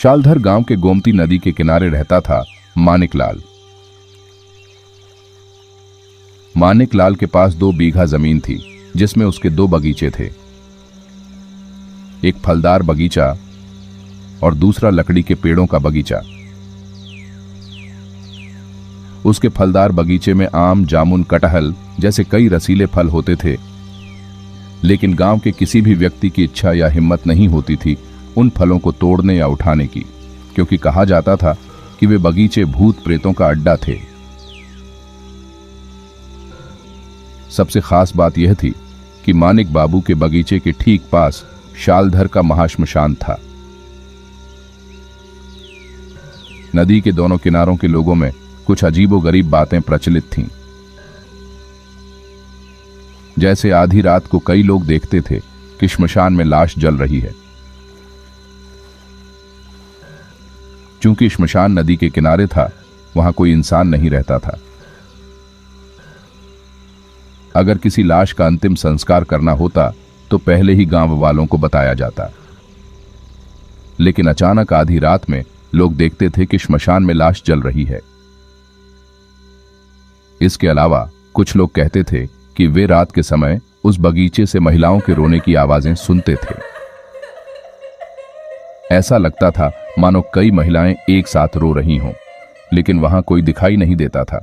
शालधर गांव के गोमती नदी के किनारे रहता था मानिकलाल। मानिकलाल के पास 2 बीघा जमीन थी जिसमें उसके 2 बगीचे थे, एक फलदार बगीचा और दूसरा लकड़ी के पेड़ों का बगीचा। उसके फलदार बगीचे में आम, जामुन, कटहल जैसे कई रसीले फल होते थे, लेकिन गांव के किसी भी व्यक्ति की इच्छा या हिम्मत नहीं होती थी उन फलों को तोड़ने या उठाने की, क्योंकि कहा जाता था कि वे बगीचे भूत प्रेतों का अड्डा थे। सबसे खास बात यह थी कि मानिक बाबू के बगीचे के ठीक पास शालधर का महाश्मशान था। नदी के दोनों किनारों के लोगों में कुछ अजीबोगरीब बातें प्रचलित थीं। जैसे आधी रात को कई लोग देखते थे कि श्मशान में लाश जल रही है। चूंकि श्मशान नदी के किनारे था, वहां कोई इंसान नहीं रहता था। अगर किसी लाश का अंतिम संस्कार करना होता तो पहले ही गांव वालों को बताया जाता, लेकिन अचानक आधी रात में लोग देखते थे कि श्मशान में लाश जल रही है। इसके अलावा कुछ लोग कहते थे कि वे रात के समय उस बगीचे से महिलाओं के रोने की आवाजें सुनते थे। ऐसा लगता था मानो कई महिलाएं एक साथ रो रही हों, लेकिन वहां कोई दिखाई नहीं देता था।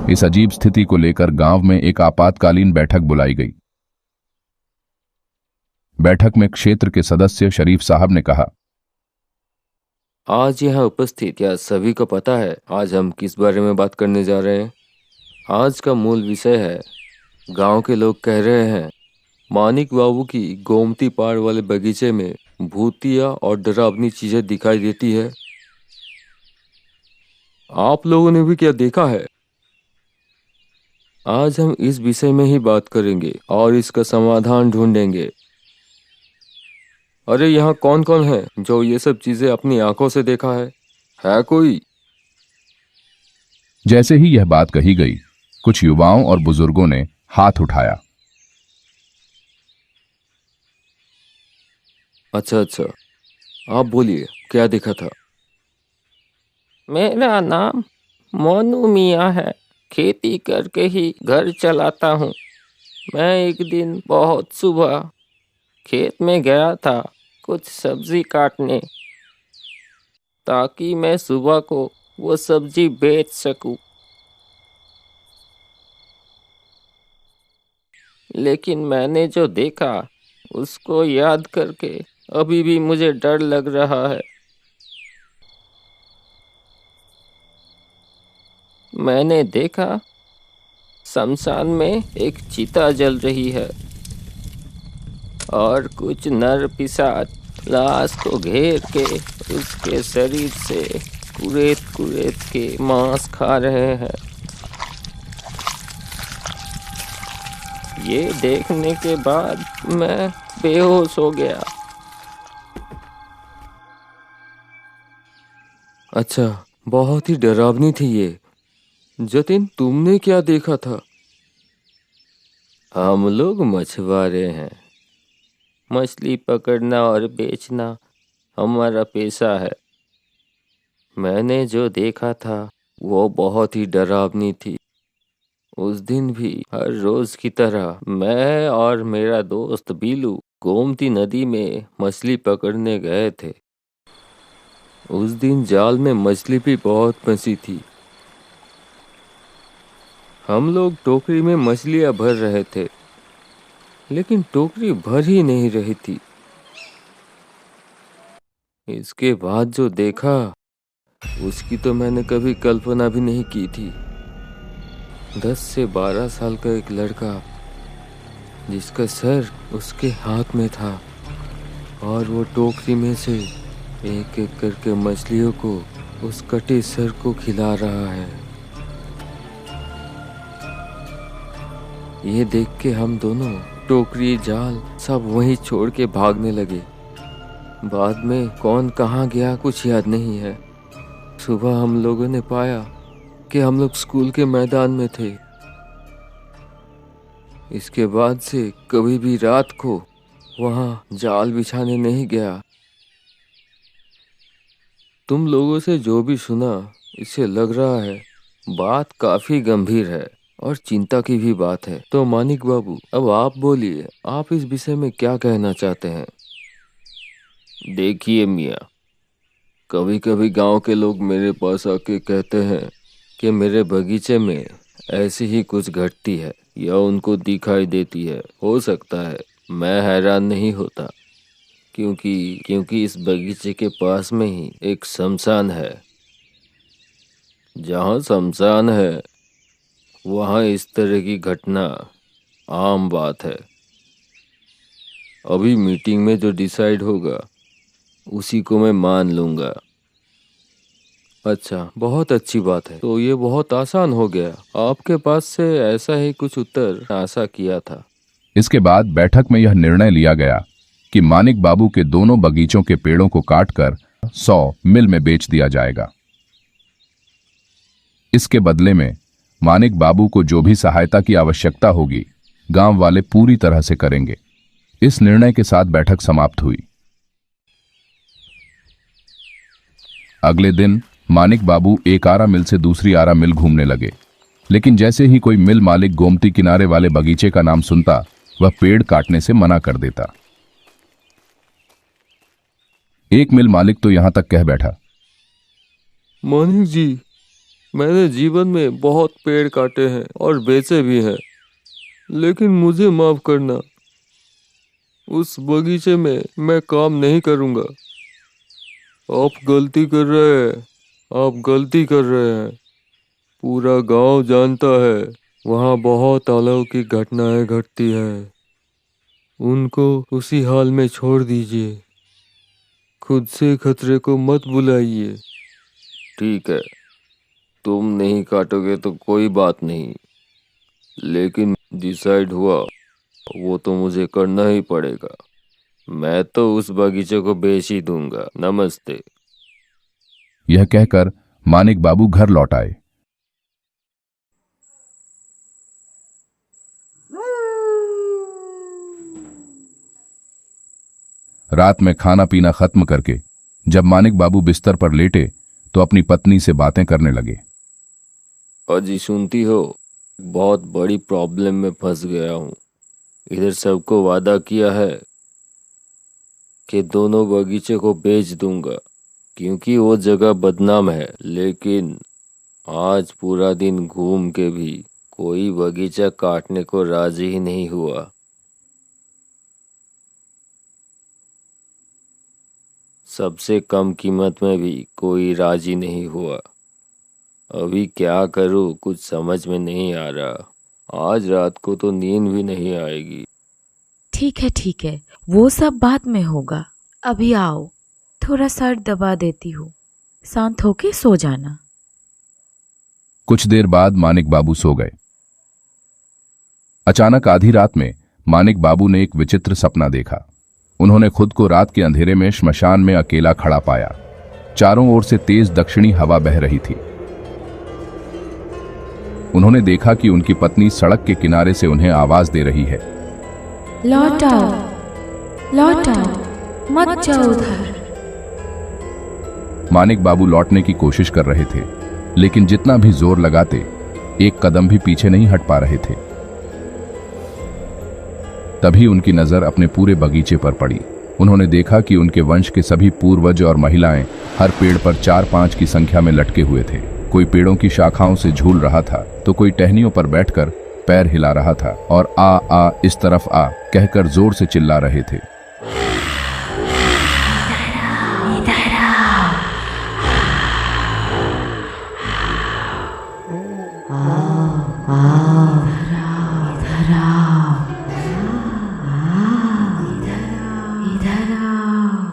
इस अजीब स्थिति को लेकर गांव में एक आपातकालीन बैठक बुलाई गई। बैठक में क्षेत्र के सदस्य शरीफ साहब ने कहा, आज यहाँ उपस्थित या सभी को पता है आज हम किस बारे में बात करने जा रहे हैं। आज का मूल विषय है, गांव के लोग कह रहे हैं मानिक बाबू की गोमती पार वाले बगीचे में भूतिया और डरावनी चीजें दिखाई देती है। आप लोगों ने भी क्या देखा है? आज हम इस विषय में ही बात करेंगे और इसका समाधान ढूंढेंगे। अरे यहाँ कौन कौन है जो ये सब चीजें अपनी आंखों से देखा है कोई? जैसे ही यह बात कही गई, कुछ युवाओं और बुजुर्गों ने हाथ उठाया। अच्छा, आप बोलिए, क्या देखा था? मेरा नाम मोनू मियाँ है। खेती करके ही घर चलाता हूँ। मैं एक दिन बहुत सुबह खेत में गया था कुछ सब्जी काटने, ताकि मैं सुबह को वो सब्जी बेच सकूं। लेकिन मैंने जो देखा उसको याद करके अभी भी मुझे डर लग रहा है। मैंने देखा शमशान में एक चिता जल रही है और कुछ नर पिशाच लाश को घेर के उसके शरीर से कुरेद कुरेद के मांस खा रहे हैं। ये देखने के बाद मैं बेहोश हो गया। अच्छा, बहुत ही डरावनी थी ये। जतिन, तुमने क्या देखा था? हम लोग मछुआरे हैं। मछली पकड़ना और बेचना हमारा पेशा है। मैंने जो देखा था वो बहुत ही डरावनी थी। उस दिन भी हर रोज की तरह मैं और मेरा दोस्त बीलू गोमती नदी में मछली पकड़ने गए थे। उस दिन जाल में मछली भी बहुत फंसी थी। हम लोग टोकरी में मछलियां भर रहे थे, लेकिन टोकरी भर ही नहीं रही थी। इसके बाद जो देखा उसकी तो मैंने कभी कल्पना भी नहीं की थी। 10 से 12 साल का एक लड़का जिसका सर उसके हाथ में था और वो टोकरी में से एक एक करके मछलियों को उस कटे सर को खिला रहा है। ये देख के हम दोनों टोकरी, जाल सब वहीं छोड़ के भागने लगे। बाद में कौन कहाँ गया कुछ याद नहीं है। सुबह हम लोगों ने पाया कि हम लोग स्कूल के मैदान में थे। इसके बाद से कभी भी रात को वहाँ जाल बिछाने नहीं गया। तुम लोगों से जो भी सुना, इससे लग रहा है बात काफी गंभीर है और चिंता की भी बात है। तो मानिक बाबू, अब आप बोलिए, आप इस विषय में क्या कहना चाहते हैं? देखिए मियाँ, कभी कभी गांव के लोग मेरे पास आके कहते हैं कि मेरे बगीचे में ऐसी ही कुछ घटती है या उनको दिखाई देती है। हो सकता है, मैं हैरान नहीं होता, क्योंकि इस बगीचे के पास में ही एक शमशान है। जहाँ शमशान है वहाँ इस तरह की घटना आम बात है। अभी मीटिंग में जो डिसाइड होगा उसी को मैं मान लूँगा। अच्छा, बहुत अच्छी बात है। तो ये बहुत आसान हो गया। आपके पास से ऐसा ही कुछ उत्तर आशा किया था। इसके बाद बैठक में यह निर्णय लिया गया कि मानिक बाबू के दोनों बगीचों के पेड़ों को काटकर 100 मिल में बेच दिया जाएगा। इसके बदले में मानिक बाबू को जो भी सहायता की आवश्यकता होगी, गांव वाले पूरी तरह से करेंगे। इस निर्णय के साथ बैठक समाप्त हुई। अगले दिन मानिक बाबू एक आरा मिल से दूसरी आरा मिल घूमने लगे, लेकिन जैसे ही कोई मिल मालिक गोमती किनारे वाले बगीचे का नाम सुनता, वह पेड़ काटने से मना कर देता। एक मिल मालिक तो यहां तक कह बैठा, मानिक जी, मैंने जीवन में बहुत पेड़ काटे हैं और बेचे भी हैं, लेकिन मुझे माफ करना, उस बगीचे में मैं काम नहीं करूंगा। आप गलती कर रहे हैं, आप गलती कर रहे हैं। पूरा गांव जानता है वहाँ बहुत अलौकिक घटनाएं घटती हैं। उनको उसी हाल में छोड़ दीजिए, खुद से खतरे को मत बुलाइए। ठीक है, तुम नहीं काटोगे तो कोई बात नहीं, लेकिन डिसाइड हुआ वो तो मुझे करना ही पड़ेगा। मैं तो उस बगीचे को बेच ही दूंगा। नमस्ते। यह कहकर मानिक बाबू घर लौट आए। रात में खाना पीना खत्म करके जब मानिक बाबू बिस्तर पर लेटे तो अपनी पत्नी से बातें करने लगे। अजी, सुनती हो, बहुत बड़ी प्रॉब्लम में फंस गया हूँ। इधर सबको वादा किया है कि दोनों बगीचे को बेच दूंगा, क्योंकि वो जगह बदनाम है, लेकिन आज पूरा दिन घूम के भी कोई बगीचा काटने को राजी ही नहीं हुआ। सबसे कम कीमत में भी कोई राजी नहीं हुआ। अभी क्या करूं, कुछ समझ में नहीं आ रहा। आज रात को तो नींद भी नहीं आएगी। ठीक है, वो सब बाद में होगा। अभी आओ, थोड़ा सर दबा देती हूँ, शांत होके सो जाना। कुछ देर बाद मानिक बाबू सो गए। अचानक आधी रात में मानिक बाबू ने एक विचित्र सपना देखा। उन्होंने खुद को रात के अंधेरे में श्मशान में अकेला खड़ा पाया। चारों ओर से तेज दक्षिणी हवा बह रही थी। उन्होंने देखा कि उनकी पत्नी सड़क के किनारे से उन्हें आवाज दे रही है, लौट आओ, लौट आओ, मत जाओ उधर। मानिक बाबू लौटने की कोशिश कर रहे थे, लेकिन जितना भी जोर लगाते एक कदम भी पीछे नहीं हट पा रहे थे। तभी उनकी नजर अपने पूरे बगीचे पर पड़ी। उन्होंने देखा कि उनके वंश के सभी पूर्वज और महिलाएं हर पेड़ पर 4-5 की संख्या में लटके हुए थे। कोई पेड़ों की शाखाओं से झूल रहा था तो कोई टहनियों पर बैठकर पैर हिला रहा था और आ इस तरफ आ कहकर जोर से चिल्ला रहे थे।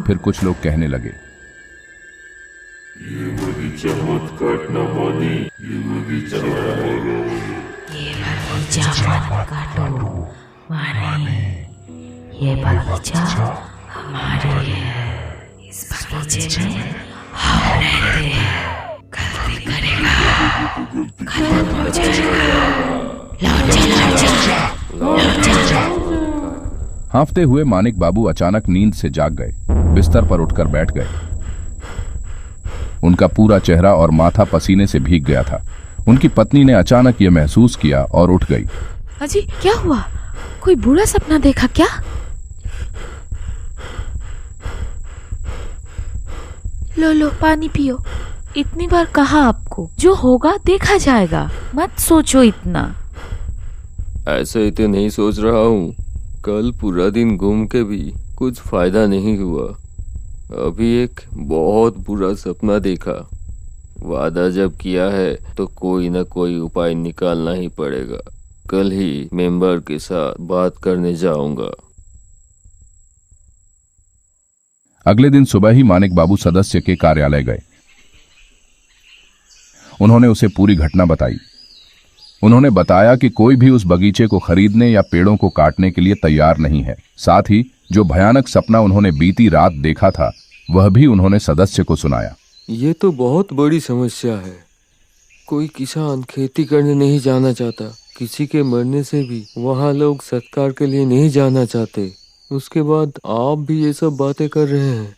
फिर कुछ लोग कहने लगे, ये बगीचा मत काटना मानी, ये बगीचा मत काटो माने, ये बगीचा हमारे है। इस बगीचे में हम रहते हैं। गलती करेगा खत्म हो जाएगा। लौट जा। हाँफते हुए मानिक बाबू अचानक नींद से जाग गए, बिस्तर पर उठकर बैठ गए। उनका पूरा चेहरा और माथा पसीने से भीग गया था। उनकी पत्नी ने अचानक यह महसूस किया और उठ गई। अजी क्या हुआ? कोई बुरा सपना देखा क्या? लो लो पानी पियो। इतनी बार कहा आपको, जो होगा देखा जाएगा, मत सोचो इतना। ऐसे ही तो नहीं सोच रहा हूँ। कल पूरा दिन घूम के भी कुछ फायदा नहीं हुआ। अभी एक बहुत बुरा सपना देखा। वादा जब किया है तो कोई ना कोई उपाय निकालना ही पड़ेगा। कल ही मेंबर के साथ बात करने जाऊंगा। अगले दिन सुबह ही मानिक बाबू सदस्य के कार्यालय गए। उन्होंने उसे पूरी घटना बताई। उन्होंने बताया कि कोई भी उस बगीचे को खरीदने या पेड़ों को काटने के लिए तैयार नहीं है। साथ ही जो भयानक सपना उन्होंने बीती रात देखा था वह भी उन्होंने सदस्य को सुनाया। ये तो बहुत बड़ी समस्या है। कोई किसान खेती करने नहीं जाना चाहता। किसी के मरने से भी वहाँ लोग सत्कार के लिए नहीं जाना चाहते। उसके बाद आप भी ये सब बातें कर रहे हैं।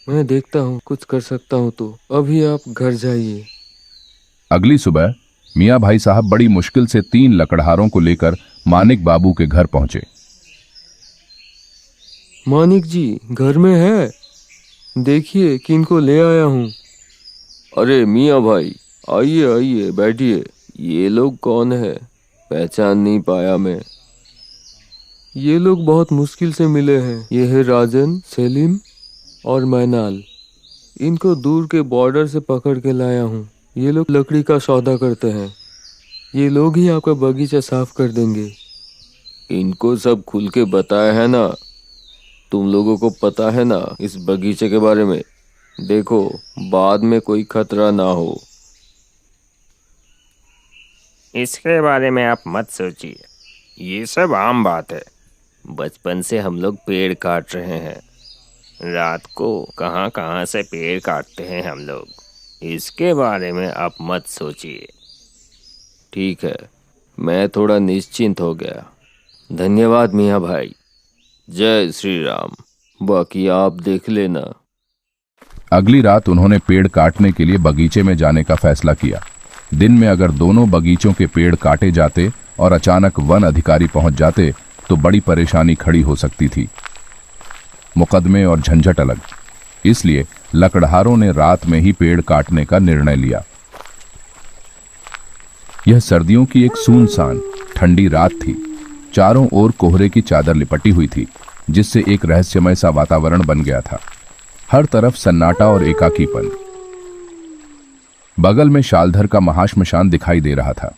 मैं देखता हूँ, कुछ कर सकता हूँ तो। अभी आप घर जाइए। अगली सुबह मियाँ भाई साहब बड़ी मुश्किल से 3 लकड़हारों को लेकर मानिक बाबू के घर पहुंचे। मानिक जी घर में है? देखिए किनको ले आया हूँ। अरे मियाँ भाई, आइए आइए बैठिए। ये लोग कौन है? पहचान नहीं पाया मैं। ये लोग बहुत मुश्किल से मिले हैं। ये है राजन, सेलिम और मैनाल। इनको दूर के बॉर्डर से पकड़ के लाया हूँ। ये लोग लकड़ी का सौदा करते हैं। ये लोग ही आपका बगीचा साफ कर देंगे। इनको सब खुल के बताया है ना? तुम लोगों को पता है ना इस बगीचे के बारे में? देखो बाद में कोई खतरा ना हो। इसके बारे में आप मत सोचिए, ये सब आम बात है। बचपन से हम लोग पेड़ काट रहे हैं। रात को कहाँ कहाँ से पेड़ काटते हैं हम लोग। इसके बारे में आप मत सोचिए। ठीक है, मैं थोड़ा निश्चिंत हो गया। धन्यवाद मियाँ भाई। जय श्री राम। बाकी आप देख लेना। अगली रात उन्होंने पेड़ काटने के लिए बगीचे में जाने का फैसला किया। दिन में अगर दोनों बगीचों के पेड़ काटे जाते और अचानक वन अधिकारी पहुंच जाते तो बड़ी परेशानी खड़ी हो सकती थी। मुकदमे और झंझट अलग। इसलिए लकड़हारों ने रात में ही पेड़ काटने का निर्णय लिया। यह सर्दियों की एक सुनसान ठंडी रात थी। चारों ओर कोहरे की चादर लिपटी हुई थी, जिससे एक रहस्यमय सा वातावरण बन गया था। हर तरफ सन्नाटा और एकाकीपन। बगल में शालधर का महाश्मशान दिखाई दे रहा था।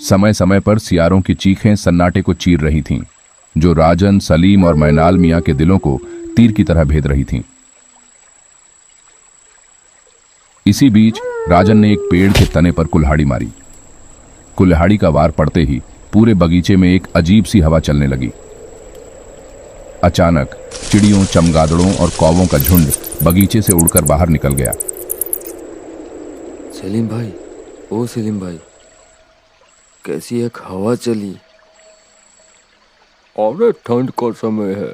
समय समय पर सियारों की चीखें सन्नाटे को चीर रही थीं, जो राजन, सलीम और मैनाल मियां के दिलों को तीर की तरह भेद रही थीं। इसी बीच राजन ने एक पेड़ के तने पर कुल्हाड़ी मारी। कुल्हाड़ी का वार पड़ते ही पूरे बगीचे में एक अजीब सी हवा चलने लगी। अचानक चिड़ियों, चमगादड़ों और कौवों का झुंड बगीचे से उड़कर बाहर निकल गया। सेलिम भाई, ओ सेलिम भाई, कैसी एक हवा चली। और ठंड का समय है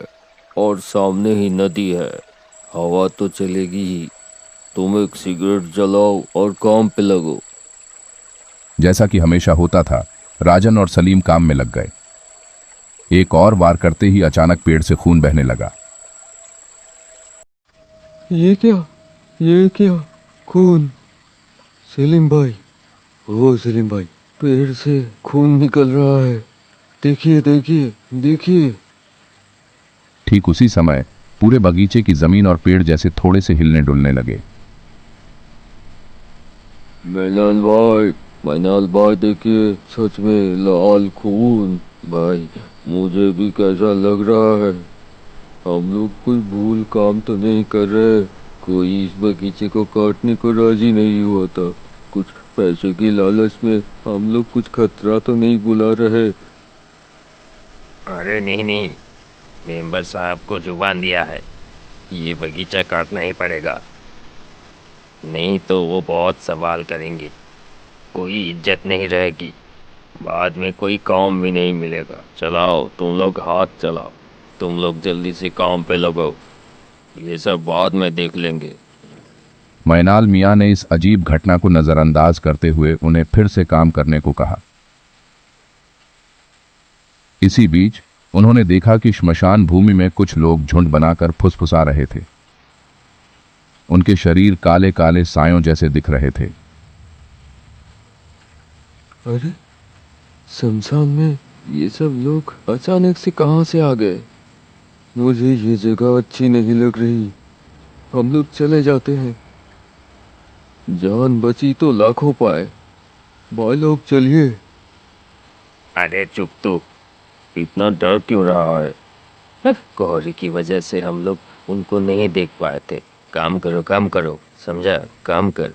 और सामने ही नदी है। हवा तो चलेगी ही। तुम एक सिगरेट जलाओ और काम पे लगो। जैसा कि हमेशा होता था, राजन और सलीम काम में लग गए। एक और वार करते ही अचानक पेड़ से खून बहने लगा। ये क्या खून? सेलिम भाई, ओ सेलिम भाई, पेड़ से खून निकल रहा है। देखिए देखिए देखिए। ठीक उसी समय पूरे बगीचे की जमीन और पेड़ जैसे थोड़े से हिलने डुलने लगे। मैनाल भाई देखिए, सच में लाल खून। भाई मुझे भी कैसा लग रहा है। हम लोग कोई भूल काम तो नहीं कर रहे। कोई इस बगीचे को काटने को राजी नहीं हुआ था। कुछ पैसे की लालच में हम लोग कुछ खतरा तो नहीं बुला रहे। अरे नहीं नहीं, मेंबर साहब को जुबान दिया है, ये बगीचा काटना ही पड़ेगा, नहीं तो वो बहुत सवाल करेंगे। कोई इज्जत नहीं रहेगी, बाद में कोई काम भी नहीं मिलेगा। चलाओ तुम लोग, हाथ चलाओ, तुम लोग जल्दी से काम पे लगो, ये सब बाद में देख लेंगे। मैनाल मियाँ ने इस अजीब घटना को नजरअंदाज करते हुए उन्हें फिर से काम करने को कहा। इसी बीच उन्होंने देखा कि श्मशान भूमि में कुछ लोग झुंड बनाकर फुसफुसा रहे थे। उनके शरीर काले काले सायों जैसे दिख रहे थे। अरे, शमशान में ये सब लोग अचानक से कहां से आ गए? मुझे ये जगह अच्छी नहीं लग रही। हम लोग चले जाते हैं। जान बची तो लाखों पाए। भाई लोग चलिए। अरे चुप तो, इतना डर क्यों रहा है? कोहरे की वजह से हम लोग उनको नहीं देख पाए थे। काम करो, समझा? काम कर।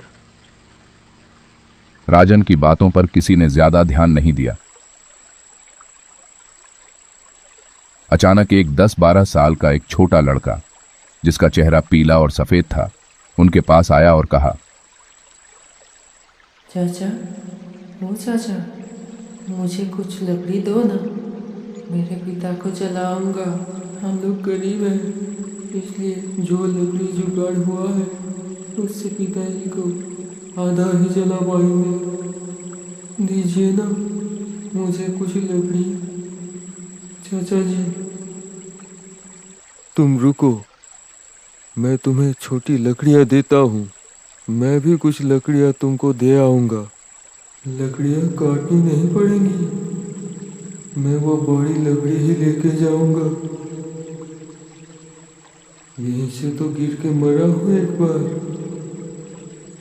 राजन की बातों पर किसी ने ज्यादा ध्यान नहीं दिया। अचानक एक 10-12 साल का एक छोटा लड़का, जिसका चेहरा पीला और सफेद था, उनके पास आया और कहा, चाचा, ओ चाचा, मुझे कुछ लकड़ी दो ना, मेरे पिता को जलाऊंगा। हम लोग गरीब हैं, इसलिए जो लकड़ी जुगाड़ हुआ है उससे पिताजी को आधा ही जला पाएंगे। दीजिए ना मुझे कुछ लकड़ी, चाचा जी। तुम रुको, मैं तुम्हें छोटी लकड़ियां देता हूँ। मैं भी कुछ लकड़ियां तुमको दे आऊंगा। लकड़ियाँ काटनी नहीं पड़ेंगी, मैं वो बड़ी लकड़ी ही लेके जाऊंगा। यहीं से तो गिर के मरा हूँ एक बार,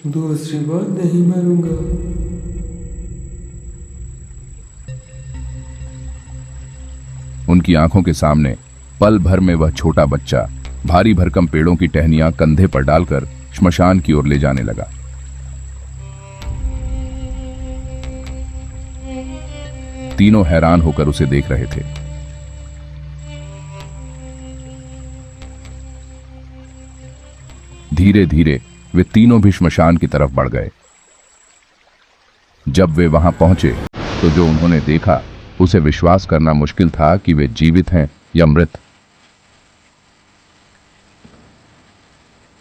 दूसरी बार नहीं मरूंगा। उनकी आंखों के सामने पल भर में वह छोटा बच्चा भारी भरकम पेड़ों की टहनियां कंधे पर डालकर श्मशान की ओर ले जाने लगा। तीनों हैरान होकर उसे देख रहे थे। धीरे धीरे वे तीनों भी श्मशान की तरफ बढ़ गए। जब वे वहां पहुंचे तो जो उन्होंने देखा उसे विश्वास करना मुश्किल था कि वे जीवित हैं या मृत।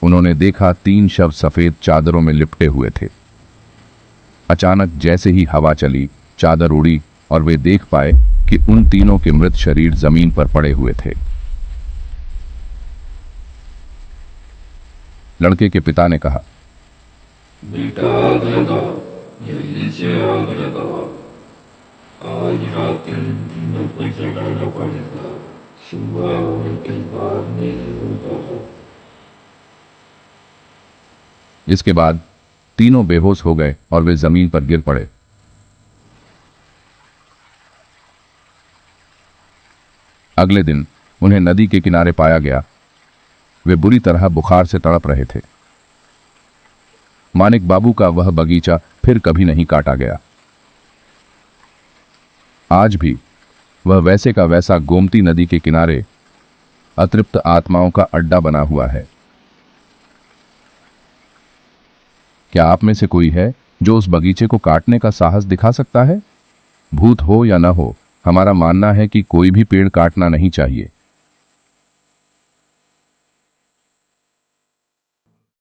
उन्होंने देखा 3 शव सफेद चादरों में लिपटे हुए थे। अचानक जैसे ही हवा चली, चादर उड़ी और वे देख पाए कि उन तीनों के मृत शरीर जमीन पर पड़े हुए थे। लड़के के पिता ने कहा, बेटा आ गया, जल्दी से आ गया। आज रात तीनों को जलाना पड़ेगा, सुबह होने के बाद नहीं होगा। इसके बाद तीनों बेहोश हो गए और वे जमीन पर गिर पड़े। अगले दिन उन्हें नदी के किनारे पाया गया। वे बुरी तरह बुखार से तड़प रहे थे। मानिक बाबू का वह बगीचा फिर कभी नहीं काटा गया। आज भी वह वैसे का वैसा गोमती नदी के किनारे अतृप्त आत्माओं का अड्डा बना हुआ है। क्या आप में से कोई है जो उस बगीचे को काटने का साहस दिखा सकता है? भूत हो या न हो, हमारा मानना है कि कोई भी पेड़ काटना नहीं चाहिए।